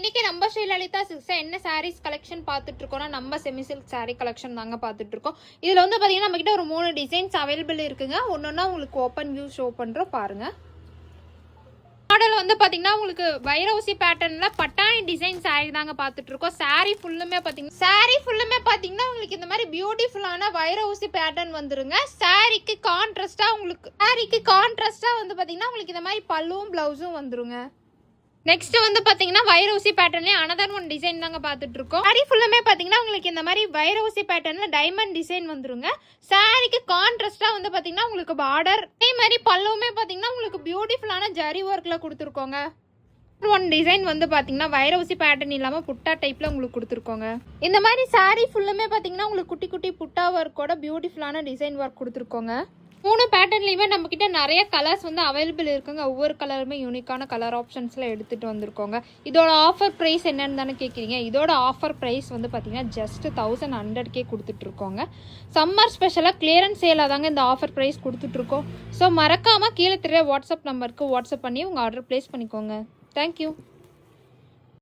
இன்னைக்கு நம்ம ஸ்ரீலலிதா சில்க்ஸில் என்ன சாரீஸ் கலெக்ஷன் பார்த்துட்டு இருக்கோம்னா நம்ம செமி சில்க் சாரீ கலெக்ஷன் தாங்க பார்த்துட்டு இருக்கோம். இதில் வந்து பார்த்தீங்கன்னா நம்மக்கிட்ட ஒரு 3 டிசைன்ஸ் அவைலபிள் இருக்குங்க. ஒன்றா உங்களுக்கு ஓப்பன் வியூ ஷோ பண்ணுறோம் பாருங்கள். மாடல் வந்து பார்த்தீங்கன்னா உங்களுக்கு வைரவுசி பேட்டர்னில் பட்டாணி டிசைன் சாரீ தாங்க பார்த்துட்டு இருக்கோம். சாரீ ஃபுல்லுமே பார்த்தீங்கன்னா உங்களுக்கு இந்த மாதிரி பியூட்டிஃபுல்லான வைரவுசி பேட்டர்ன் வந்துருங்க. சாரீக்கு கான்ட்ராஸ்டாக வந்து பார்த்தீங்கன்னா உங்களுக்கு இந்த மாதிரி பல்லுவும் ப்ளவுஸும் வந்துருங்க. நெக்ஸ்ட் வந்து பார்த்தீங்கன்னா வைரவுசி பேட்டர்ன்லேயே அனதர் ஒன் டிசைன் தாங்க பார்த்துட்டு இருக்கோம். சாரி ஃபுல்லுமே பார்த்தீங்கன்னா உங்களுக்கு இந்த மாதிரி வைரவுசி பேட்டர்னில் டைமண்ட் டிசைன் வந்துருங்க. சாரிக்கு கான்ட்ராஸ்டாக வந்து பார்த்தீங்கன்னா உங்களுக்கு பார்டர், அதே மாதிரி பல்லுவுமே பார்த்தீங்கன்னா உங்களுக்கு பியூட்டிஃபுல்லான ஜரி ஒர்க்கில் கொடுத்துருக்கோங்க. ஒன் டிசைன் வந்து பார்த்தீங்கன்னா வைரவுசி பேட்டர்ன் இல்லாமல் புட்டா டைப்பில் உங்களுக்கு கொடுத்துருக்கோங்க. இந்த மாதிரி சாரி ஃபுல்லுமே பார்த்தீங்கன்னா உங்களுக்கு குட்டி குட்டி புட்டா ஒர்க்கோட பியூட்டிஃபுல்லான டிசைன் ஒர்க் கொடுத்துருக்கோங்க. 3 பேட்டர்ன்லையுமே நம்மக்கிட்ட நிறைய கலர்ஸ் வந்து அவைலபிள் இருக்குங்க. ஒவ்வொரு கலருமே யூனிக்கான கலர் ஆப்ஷன்ஸில் எடுத்துகிட்டு வந்திருக்கோங்க. இதோட ஆஃபர் ப்ரைஸ் என்னன்னு தானே கேட்குறீங்க. இதோட ஆஃபர் ப்ரைஸ் வந்து பார்த்தீங்கன்னா ஜஸ்ட் 1100 கொடுத்துட்ருக்கோங்க. சம்மர் ஸ்பெஷலாக கிளியரன்ஸ் சேலாக தாங்க இந்த ஆஃபர் ப்ரைஸ் கொடுத்துட்ருக்கோம். ஸோ மறக்காமல் கீழே தெரிய வாட்ஸ்அப் நம்பருக்கு வாட்ஸ்அப் பண்ணி உங்கள் ஆர்டர் ப்ளேஸ் பண்ணிக்கோங்க. தேங்க்யூ.